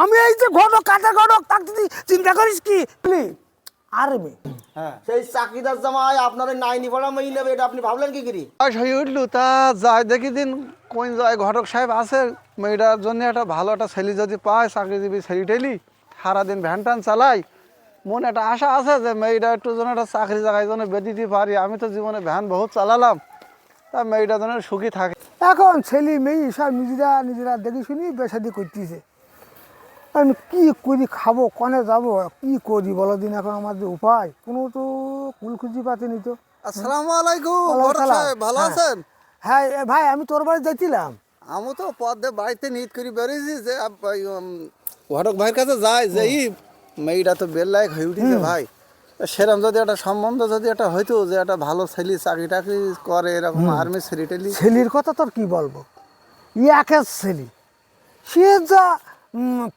আমি এই যে ঘটক কাটা ঘটক তাকে তুই চিন্তা করিস কি আর্মি হ্যাঁ সেই চাকরিদার জামাই আপনার নাইনি পড়া মই নেবে এটা আপনি ভাবলেন কি করি? বয়স হয়ে উঠলো তা যায় দেখি দিন কোন যায় ঘটক সাহেব আছে মেয়েটার জন্য একটা ভালো একটা ছেলে যদি পায় চাকরিজীবী ছেলে টেলি সারাদিন ভ্যান টান চালাই মনে একটা আশা আছে যে মেয়েটা একটু যেন একটা চাকরি জায়গায় যেন বেঁধে দিতে পারি। আমি তো জীবনে ভ্যান বহুত চালালাম, তা মেয়েটা যেন সুখী থাকে। এখন ছেলে মেয়ে সব নিজেরা নিজেরা দেখে শুনি বেসাদি করতেছে। আমি কি করি, খাবো কনে যাব, কি করি বলো দিন? এখন আমার যে উপায় কোনো তো কুল খুঁজি পাতিনি তো। আসসালামু আলাইকুম ওয়ালাইকুম ঘটক সালাম। সাহেব, ভালো হ্যাঁ। আছেন? হ্যাঁ ভাই, আমি তোর বাড়ি যাইছিলাম। আমি তো পদে বাড়িতে নিত করে বেরিয়েছি যে ঘটক ভাইয়ের কাছে যায় যে মেয়েটা তো বেল্লায়ক হয়ে উঠেছে ভাই, সেরকম যদি একটা সম্বন্ধ যদি একটা হইতো যে একটা ভালো ছেলে চাকরি টাকরি করে এরকম আর্মি ছেলে টেলি। ছেলের কথা তোর কি বলবো, একের ছেলে সে যা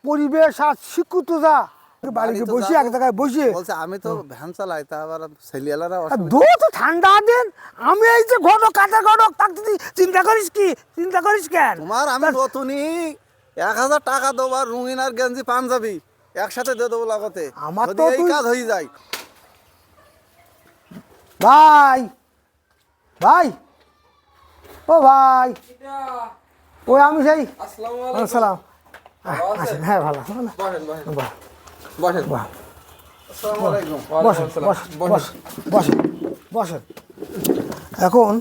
পরিবেশ আর শিক্ষিত যা বাড়িতে তো বসে যাবো। এক জায়গায় বসে বলছে আমি তো ভ্যান চালাই, তা আবার ছেলেলারা দু তো ঠান্ডা দিন আমি এই যে ঘটক কাটা ঘটক তাকে তুই চিন্তা করিস কি, চিন্তা করিস কেন? তোমার আমি নতুনই 1000 টাকা দেবো আর রঙিন আর গেঞ্জি পাঞ্জাবি একসাথে দিয়ে দেবো লাগতে, আমার যদি তো এই তুই- কাজ হয়ে যায়। ভাই ভাই ও ভাই, ওই আমি সেই সালাম। আসেন, হ্যাঁ ভালো আছেন? বাহ, বসেন বাহ। আসসালামু আলাইকুম। বসেন বসেন বসেন বসেন বসেন। এখন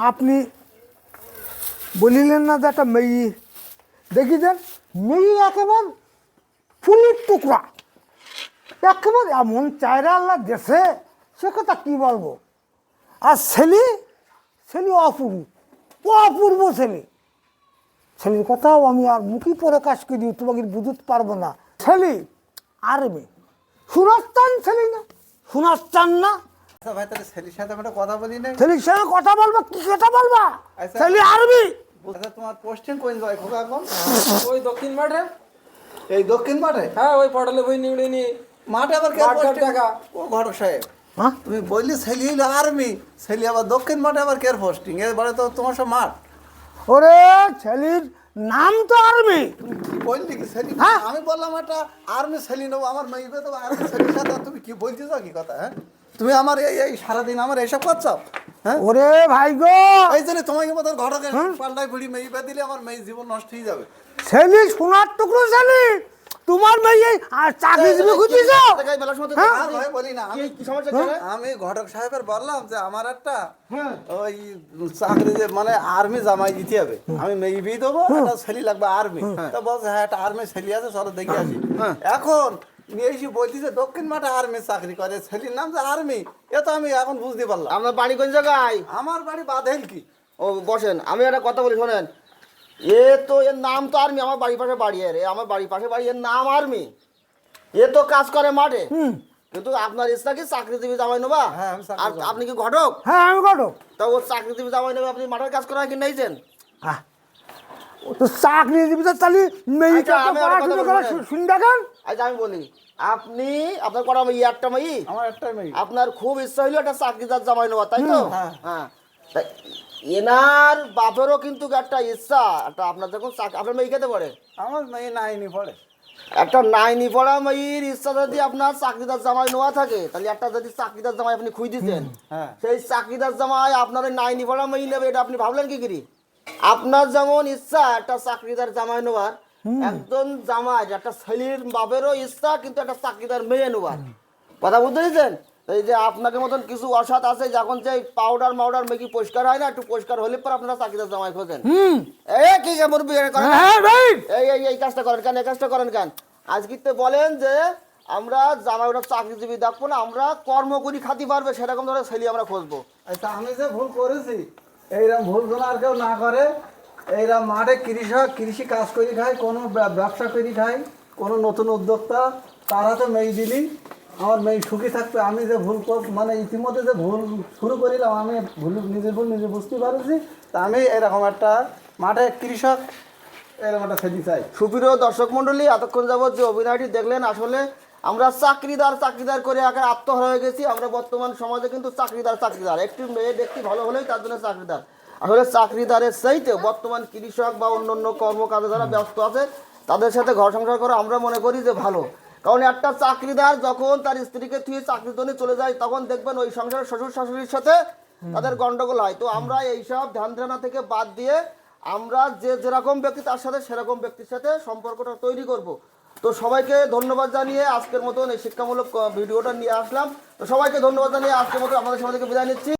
আপনি বলিলেন না যে একটা মেয়ে দেখি দেন, মেয়ে একেবারে ফুলের টুকরা, একেবারে এমন চায়রা আল্লাহ দেশে, সে কথা কি বলবো। আর ছেলে ছেলে অপূর্ব, অপূর্ব ছেলে। ছেলের কথাও আমি আর মুখে প্রকাশ করি, তোমাকে বুঝতে পারবো না। ছেলে আর্মি, সুনাস্তান ছেলে না, সুনাস্তান না। আচ্ছা ভাই, তাহলে ছেলের সাথে আমি একটা কথা বলি না। ছেলের সঙ্গে কথা বলবা, কি কথা বলবা? আচ্ছা। ছেলে আর্মি। আচ্ছা, তোমার পোস্টিং কোন যায় খোকা এখন? ওই দক্ষিণ মাঠে। এই দক্ষিণ মাঠে? হ্যাঁ, ওই পটলে বই নিউড়ে নিয়ে মাঠে আবার কে মাঠ পোস্টিং? টাকা। ও ঘটক সাহেব, হ্যাঁ তুমি বললি ছেলে হইলো আর্মি, ছেলে আবার দক্ষিণ মাঠে আবার কে পোস্টিং? এবারে তো তোমার সব মাঠ। ওরে ছেলের নাম তো আর্মি। কি বললি কি ছেলে? হ্যাঁ। আমি বললাম একটা আর্মি ছেলে নেবো, আমার মেয়ে তো আর্মি ছেলের সাথে আর তুমি কি বলছিস কি কথা? হ্যাঁ, তুমি আমার এই সারাদিন আমার এইসব করছো? হ্যাঁ, ওরে ভাই গো, এই জন্য তোমাকে মতো ঘটকের পাল্টায় বুড়ি মেয়ে পা দিলে আমার মেয়ে জীবন নষ্ট হয়ে যাবে। ছেলে সোনার টুকরো ছেলে, তোমার মেয়ে আর চাকরি দিবে খুঁজিস? আর ভাই বলি না, আমি ঘটক সাহেবের বললাম যে আমার একটা ওই চাকরি যে মানে আর্মি জামাই দিতে হবে, আমি মেয়ে বিয়ে দেবো, একটা ছেলে লাগবে আর্মি। তা বলছে হ্যাঁ একটা আর্মি ছেলে আছে, চলো দেখে আসি। এখন এসে বলতেছে দক্ষিণ মাঠে আর্মি চাকরি করে, ছেলের নাম যে আর্মি, এ তো আমি এখন বুঝতে পারলাম। আপনার বাড়ি কোন জায়গায়? আমার বাড়ি বাঁধেল কি। ও বসেন, আমি একটা কথা বলি শোনেন। এ তো এর নাম তো আর্মি, আমার বাড়ির পাশে বাড়ি, রে আমার বাড়ির পাশে বাড়ি, এর নাম আর্মি। এ তো কাজ করে মাঠে, কিন্তু আপনার ইচ্ছা কি চাকরিজীবী জামাই নেবা? হ্যাঁ, আমি চাকরি আর জামাই। আপনি কি ঘটক? হ্যাঁ আমি ঘটক। তা ও চাকরিজীবী জামাই নেবে, আপনি মাঠের কাজ করা কি নেইছেন? ও তো চাকরিজীবী, তো তাহলে মেয়েটা আমি একটা কথা বলি। শুন দেখেন। আচ্ছা আমি বলি, আপনি আপনার করা মেয়ে একটা মেয়ে, আমার একটা মেয়ে। আপনার খুব ইচ্ছা হইলো একটা চাকরিদার জামাই নেওয়া, তাই তো? হ্যাঁ। হ্যাঁ। তা এনার বাপেরও কিন্তু একটা ইচ্ছা, একটা আপনার যখন আপনার মেয়ে খেতে পারে, আমার মেয়ে নাইনি পড়ে। একটা নাইনি পড়া মেয়ের ইচ্ছা যদি আপনার চাকরিদার জামাই নেওয়া থাকে, তাহলে একটা যদি চাকরিদার জামাই আপনি খুঁজ দিচ্ছেন, হ্যাঁ। সেই চাকরিদার জামাই আপনার ওই নাইনি পড়া মেয়ে নেবে, এটা আপনি ভাবলেন কি করি? আপনার যেমন ইচ্ছা একটা চাকরিদার জামাই নেওয়ার, একজন জামাই একটা ছেলের বাপেরও ইচ্ছা কিন্তু একটা চাকরিদার মেয়ে নেওয়ার। কথা বুঝতে পেরেছেন? এই যে আপনাকে মতন কিছু অসৎ আছে, যখন যে পাউডার মাউডার মেকি পরিষ্কার হয় না, একটু পরিষ্কার হলে পর আপনারা চাকরিদার জামাই খোঁজেন। কি মুরব্বি করেন? এই কাজটা করেন কেন, এই কাজটা করেন কেন? আজকে তো বলেন যে আমরা জামাই ওটা চাকরিজীবী দেখবো না, আমরা কর্ম করি খাতি পারবে সেরকম ধরনের ছেলে আমরা খুঁজবো। আচ্ছা, আমি যে ভুল করেছি এইরকম ভুল যেন আর কেউ না করে। এইরকম মাঠে কৃষি কাজ করে খায়, কোনো ব্যবসা করে খায়, কোনো নতুন উদ্যোক্তা, তারা তো মেয়ে দিলি আমার মেয়ে সুখী থাকবে। আমি যে ভুল মানে ইতিমধ্যে যে ভুল শুরু করিলাম, আমি নিজের ভুল নিজে বুঝতে পারছি। তা আমি এরকম একটা মাঠে কৃষক এরকম একটা ছেলে চাই। সুপ্রিয় দর্শক মন্ডলী, এতক্ষণ যাবৎ যে অভিনয়টি দেখলেন, আসলে আমরা চাকরিদার করে আকার আত্মহারা হয়ে গেছি। আমরা বর্তমান সমাজে কিন্তু চাকরিদার, একটি মেয়ে দেখতে ভালো হলেই তার জন্য চাকরিদার। আসলে চাকরিদারের চাইতে বর্তমান কৃষক বা অন্যান্য কর্মকাজে যারা ব্যস্ত আছে তাদের সাথে ঘর সংসার করা আমরা মনে করি যে ভালো। কারণ একটা চাকরিদার যখন তার স্ত্রীকে থুয়ে চাকরির জন্য চলে যায় তখন দেখবেন ওই সংসারের শ্বশুর শাশুড়ির সাথে তাদের গন্ডগোল হয়। তো আমরা এইসব ধ্যান ধারণা থেকে বাদ দিয়ে আমরা যে যেরকম ব্যক্তি তার সাথে সেরকম ব্যক্তির সাথে সম্পর্কটা তৈরি করব। তো সবাইকে ধন্যবাদ জানিয়ে আজকের মতন এই শিক্ষামূলক ভিডিওটা নিয়ে আসলাম। তো সবাইকে ধন্যবাদ জানিয়ে আজকের মতো আমাদের সমাজ থেকে বিদায় নিচ্ছি।